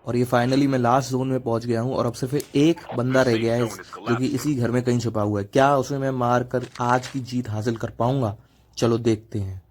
और ये फाइनली मैं लास्ट जोन में पहुंच गया हूँ और अब सिर्फ एक बंदा रह गया है जो कि इसी घर में कहीं छुपा हुआ है। क्या उसे मैं मार कर आज की जीत हासिल कर पाऊंगा? चलो देखते हैं।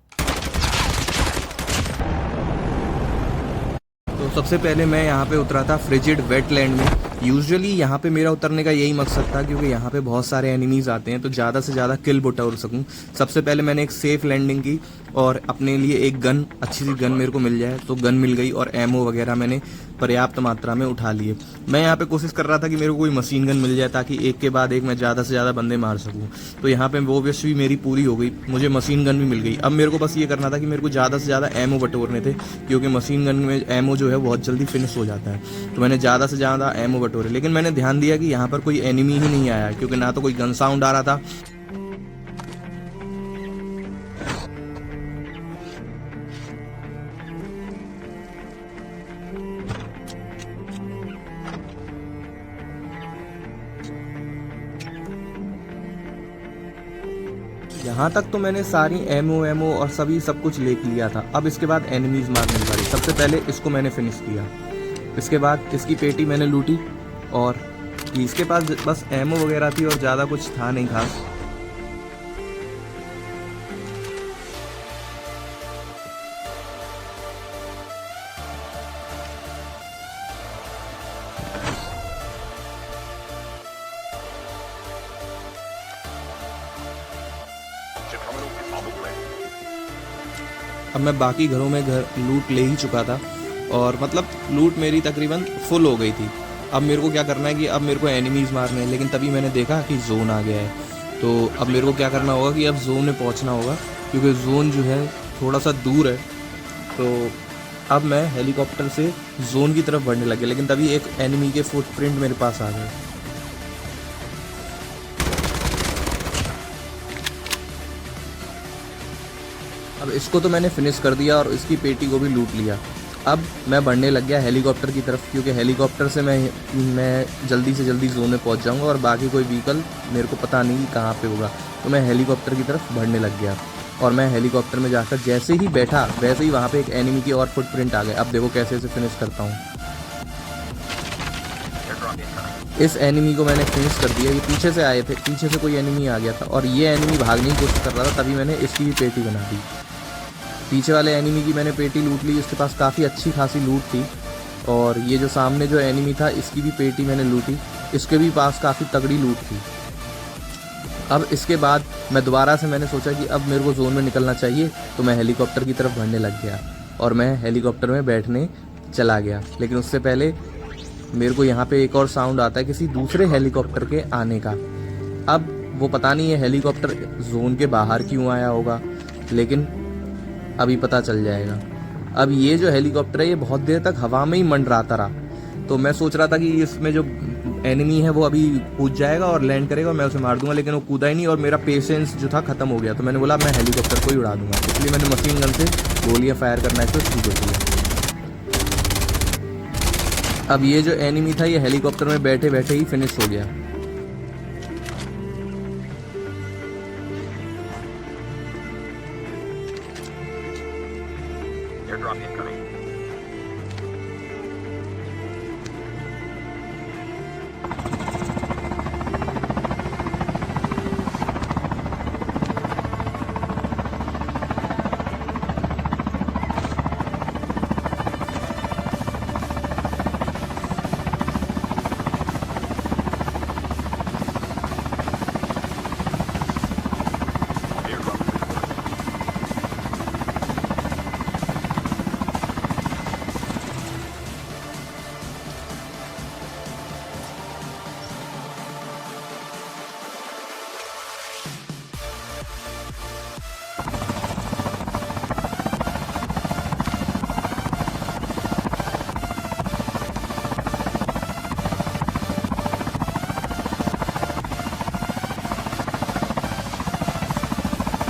तो सबसे पहले मैं यहाँ पे उतरा था फ्रिजिड वेटलैंड में। यूजुअली यहाँ पे मेरा उतरने का यही मकसद था क्योंकि यहाँ पे बहुत सारे एनिमीज आते हैं तो ज़्यादा से ज़्यादा किल बटोर सकूँ। सबसे पहले मैंने एक सेफ लैंडिंग की और अपने लिए एक गन, अच्छी सी गन मेरे को मिल जाए तो गन मिल गई और एमओ वगैरह मैंने पर्याप्त मात्रा में उठा लिए। मैं यहाँ पे कोशिश कर रहा था कि मेरे को कोई मशीन गन मिल जाए ताकि एक के बाद एक मैं ज़्यादा से ज़्यादा बंदे मार सकूँ। तो यहाँ पे वो विश भी मेरी पूरी हो गई, मुझे मशीन गन भी मिल गई। अब मेरे को बस ये करना था कि मेरे को ज़्यादा से ज़्यादा एमओ बटोरने थे क्योंकि मशीन गन में एमओ जो है बहुत जल्दी फिनिश हो जाता है। तो मैंने ज़्यादा से ज़्यादा एमओ बटोरे, लेकिन मैंने ध्यान दिया कि यहाँ पर कोई एनिमी ही नहीं आया क्योंकि ना तो कोई गन साउंड आ रहा था। यहाँ तक तो मैंने सारी एमओ और सभी सब कुछ ले लिया था। अब इसके बाद एनिमीज मारने वाली। सबसे पहले इसको मैंने फिनिश किया, इसके बाद इसकी पेटी मैंने लूटी और इसके पास बस एमओ वगैरह थी और ज़्यादा कुछ था नहीं खास। अब मैं बाकी घरों में घर लूट ले ही चुका था और मतलब लूट मेरी तकरीबन फुल हो गई थी। अब मेरे को क्या करना है कि अब मेरे को एनिमीज़ मारने हैं, लेकिन तभी मैंने देखा कि जोन आ गया है। तो अब मेरे को क्या करना होगा कि अब जोन में पहुंचना होगा क्योंकि जोन जो है थोड़ा सा दूर है। तो अब मैं हेलीकॉप्टर से जोन की तरफ बढ़ने लगे, लेकिन तभी एक एनिमी के फुटप्रिंट मेरे पास आ गए। अब इसको तो मैंने फिनिश कर दिया और इसकी पेटी को भी लूट लिया। अब मैं बढ़ने लग गया हेलीकॉप्टर की तरफ क्योंकि हेलीकॉप्टर से मैं जल्दी से जल्दी जोन में पहुंच जाऊंगा और बाकी कोई व्हीकल मेरे को पता नहीं कहाँ पे होगा। तो मैं हेलीकॉप्टर की तरफ बढ़ने लग गया और मैं हेलीकॉप्टर में जाकर जैसे ही बैठा वैसे ही वहाँ पे एक एनिमी की और फुटप्रिंट आ गए। अब देखो कैसे इसे फिनिश करता हूँ। इस एनिमी को मैंने फिनिश कर दिया। ये पीछे से आए थे, पीछे से कोई एनिमी आ गया था और ये एनिमी भागने की कोशिश कर रहा था, तभी मैंने इसकी भी पेटी बना दी। पीछे वाले एनिमी की मैंने पेटी लूट ली, इसके पास काफ़ी अच्छी खासी लूट थी। और ये जो सामने जो एनिमी था इसकी भी पेटी मैंने लूटी, इसके भी पास काफ़ी तगड़ी लूट थी। अब इसके बाद मैं दोबारा से मैंने सोचा कि अब मेरे को जोन में निकलना चाहिए, तो मैं हेलीकॉप्टर की तरफ बढ़ने लग गया और मैं हेलीकॉप्टर में बैठने चला गया। लेकिन उससे पहले मेरे को यहाँ पे एक और साउंड आता है किसी दूसरे हेलीकॉप्टर के आने का। अब वो पता नहीं है हेलीकॉप्टर जोन के बाहर क्यों आया होगा, लेकिन अभी पता चल जाएगा। अब ये जो हेलीकॉप्टर है ये बहुत देर तक हवा में ही मंडराता रहा। तो मैं सोच रहा था कि इसमें जो एनिमी है वो अभी कूद जाएगा और लैंड करेगा और मैं उसे मार दूंगा, लेकिन वो कूदा ही नहीं और मेरा पेशेंस जो था खत्म हो गया। तो मैंने बोला मैं हेलीकॉप्टर को ही उड़ा दूंगा, इसलिए मैंने मशीन गन से गोलियां फायर करना है तो शुरू कर दिया। अब ये जो एनिमी था ये हेलीकॉप्टर में बैठे बैठे ही फिनिश हो गया।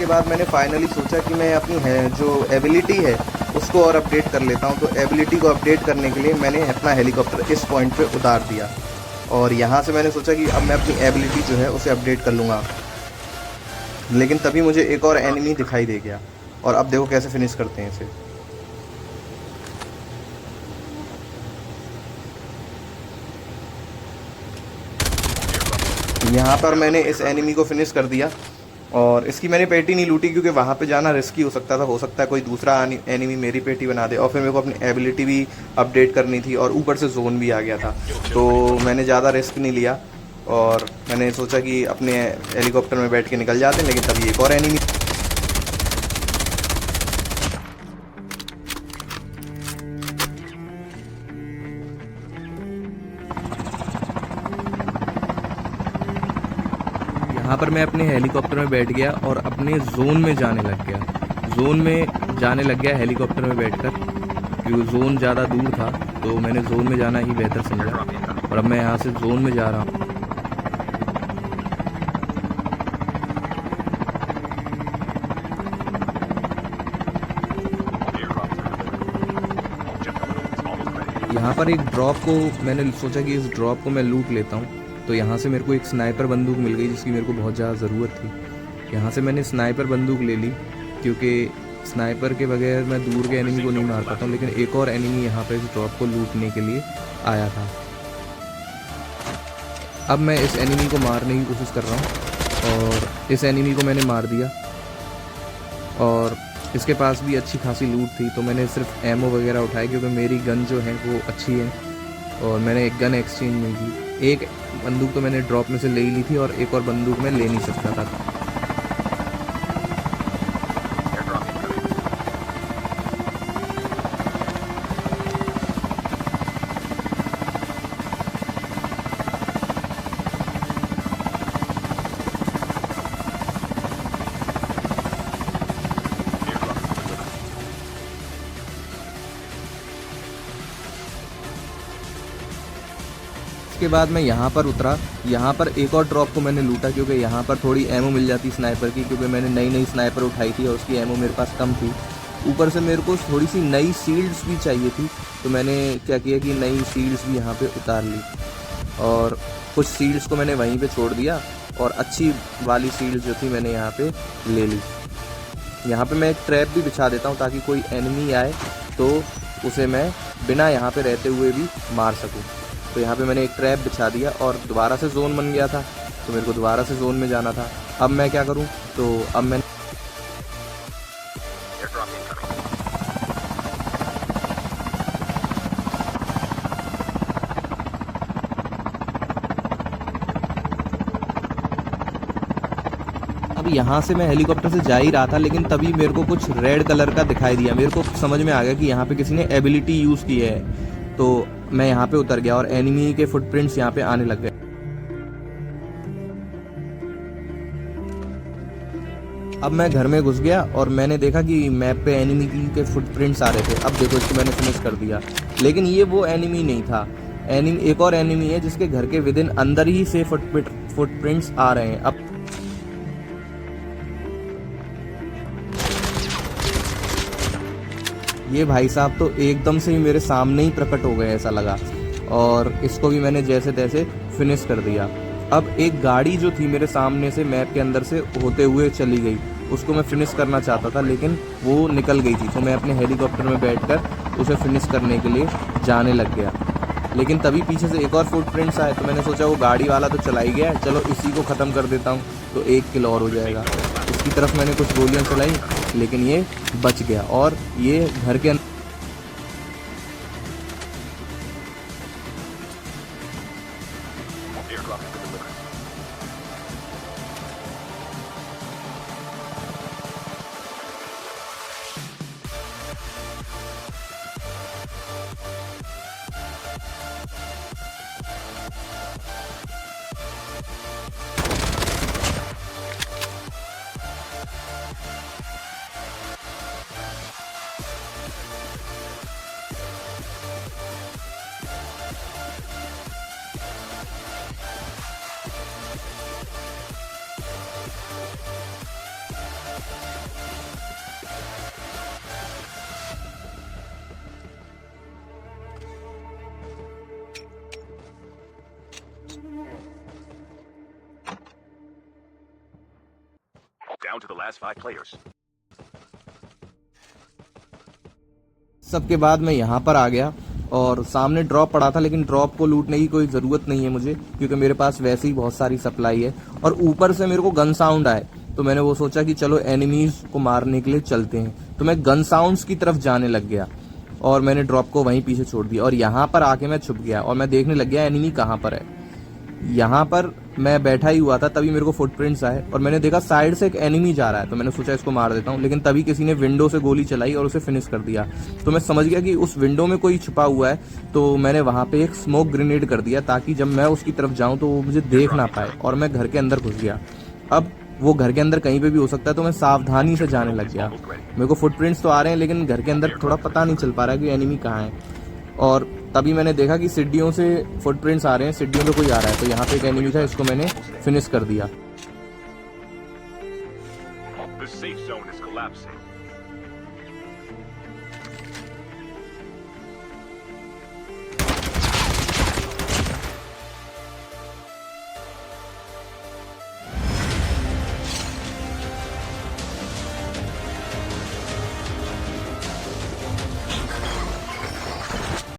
के बाद मैंने फाइनली सोचा कि मैं अपनी जो एबिलिटी है उसको और अपडेट कर लेता हूँ। तो एबिलिटी को अपडेट करने के लिए मैंने अपना हेलीकॉप्टर इस पॉइंट पे उतार दिया और यहाँ से मैंने सोचा कि अब मैं अपनी एबिलिटी जो है उसे अपडेट कर लूँगा। लेकिन तभी मुझे एक और एनिमी दिखाई दे गया और अब देखो कैसे फिनिश करते हैं इसे। यहाँ पर मैंने इस एनिमी को फिनिश कर दिया और इसकी मैंने पेटी नहीं लूटी क्योंकि वहाँ पे जाना रिस्की हो सकता था, हो सकता है कोई दूसरा एनिमी मेरी पेटी बना दे, और फिर मेरे को अपनी एबिलिटी भी अपडेट करनी थी और ऊपर से जोन भी आ गया था, तो मैंने ज़्यादा रिस्क नहीं लिया और मैंने सोचा कि अपने हेलीकॉप्टर में बैठ के निकल जाते हैं। लेकिन तभी एक और एनिमी यहाँ पर मैं अपने हेलीकॉप्टर में बैठ गया और अपने जोन में जाने लग गया हेलीकॉप्टर में बैठकर, क्योंकि जोन ज़्यादा दूर था तो मैंने जोन में जाना ही बेहतर समझा और अब मैं यहाँ से जोन में जा रहा हूँ। यहाँ पर एक ड्रॉप को मैंने सोचा कि इस ड्रॉप को मैं लूट लेता हूँ, तो यहाँ से मेरे को एक स्नाइपर बंदूक मिल गई जिसकी मेरे को बहुत ज़्यादा ज़रूरत थी। यहाँ से मैंने स्नाइपर बंदूक ले ली क्योंकि स्नाइपर के बगैर मैं दूर के एनिमी को नहीं मार पाता हूँ। लेकिन एक और एनिमी यहाँ पर इस ड्रॉप को लूटने के लिए आया था। अब मैं इस एनिमी को मारने की कोशिश कर रहा हूँ और इस एनिमी को मैंने मार दिया और इसके पास भी अच्छी खासी लूट थी, तो मैंने सिर्फ एमओ वगैरह उठाई क्योंकि मेरी गन जो है वो अच्छी है और मैंने एक गन एक्सचेंज नहीं की। एक बंदूक तो मैंने ड्रॉप में से ले ही ली थी और एक और बंदूक मैं ले नहीं सकता था। उसके बाद मैं यहाँ पर उतरा, यहाँ पर एक और ड्रॉप को मैंने लूटा क्योंकि यहाँ पर थोड़ी एमओ मिल जाती स्नाइपर की, क्योंकि मैंने नई स्नाइपर उठाई थी और उसकी एमओ मेरे पास कम थी। ऊपर से मेरे को थोड़ी सी नई शील्ड्स भी चाहिए थी, तो मैंने क्या किया कि नई शील्ड्स भी यहाँ पे उतार ली और कुछ शील्ड्स को मैंने वहीं पे छोड़ दिया और अच्छी वाली शील्ड्स जो थी मैंने यहाँ पे ले ली। यहाँ पे मैं एक ट्रैप भी बिछा देता हूँ ताकि कोई एनिमी आए तो उसे मैं बिना यहाँ पे रहते हुए भी मार सकूँ। तो यहाँ पे मैंने एक ट्रैप बिछा दिया और दोबारा से जोन बन गया था, तो मेरे को दोबारा से जोन में जाना था। अब मैं क्या करूँ, तो अब मैं अब यहाँ से मैं हेलीकॉप्टर से जा ही रहा था, लेकिन तभी मेरे को कुछ रेड कलर का दिखाई दिया। मेरे को समझ में आ गया कि यहाँ पे किसी ने एबिलिटी यूज़ की है, तो मैं यहाँ पे उतर गया और एनिमी के फुटप्रिंट्स यहाँ पे आने लग गए। अब मैं घर में घुस गया और मैंने देखा कि मैप पे एनिमी के फुटप्रिंट्स आ रहे थे। अब देखो इसको मैंने फिनिश कर दिया, लेकिन ये वो एनिमी नहीं था। एक और एनिमी है जिसके घर के विदिन अंदर ही से फुटप्रिंट्स आ रहे हैं। अब ये भाई साहब तो एकदम से ही मेरे सामने ही प्रकट हो गए, ऐसा लगा, और इसको भी मैंने जैसे तैसे फिनिश कर दिया। अब एक गाड़ी जो थी मेरे सामने से मैप के अंदर से होते हुए चली गई, उसको मैं फिनिश करना चाहता था लेकिन वो निकल गई थी, तो मैं अपने हेलीकॉप्टर में बैठकर उसे फिनिश करने के लिए जाने लग गया। लेकिन तभी पीछे से एक और फुटप्रिंट्स आए, तो मैंने सोचा वो गाड़ी वाला तो चला ही गया, चलो इसी को ख़त्म कर देता हूँ तो एक किल और हो जाएगा। इसकी तरफ मैंने कुछ गोलियाँ चलाई लेकिन ये बच गया और ये घर के अंदर Down to the last 5 players. सबके बाद मैं यहाँ पर आ गया और सामने ड्रॉप पड़ा था, लेकिन ड्रॉप को लूटने की कोई ज़रूरत नहीं है मुझे, क्योंकि मेरे पास वैसे ही बहुत सारी सप्लाई है। और ऊपर से मेरे को गन साउंड आए, तो मैंने वो सोचा कि चलो एनिमीज़ को मारने के लिए चलते हैं, तो मैं गन साउंड्स की तरफ जाने लग गया और मैंने ड्रॉप को वहीं पीछे छोड़ दिया और यहाँ पर आके मैं छुप गया और मैं देखने लग गया एनिमी कहाँ पर है। यहाँ पर मैं बैठा ही हुआ था, तभी मेरे को फुटप्रिंट्स आए और मैंने देखा साइड से एक एनिमी जा रहा है, तो मैंने सोचा इसको मार देता हूँ, लेकिन तभी किसी ने विंडो से गोली चलाई और उसे फिनिश कर दिया। तो मैं समझ गया कि उस विंडो में कोई छुपा हुआ है, तो मैंने वहाँ पे एक स्मोक ग्रेनेड कर दिया ताकि जब मैं उसकी तरफ जाऊँ तो वो मुझे देख ना पाए, और मैं घर के अंदर घुस गया। अब वो घर के अंदर कहीं पे भी हो सकता है, तो मैं सावधानी से जाने लग गया। मेरे को फुटप्रिंट्स तो आ रहे हैं, लेकिन घर के अंदर थोड़ा पता नहीं चल पा रहा है कि एनिमी कहाँ है। और तभी मैंने देखा कि सीढ़ियों से फुटप्रिंट्स आ रहे हैं, सीढ़ियों पे कोई आ रहा है, तो यहाँ पे एक एनिमी था, इसको मैंने फिनिश कर दिया।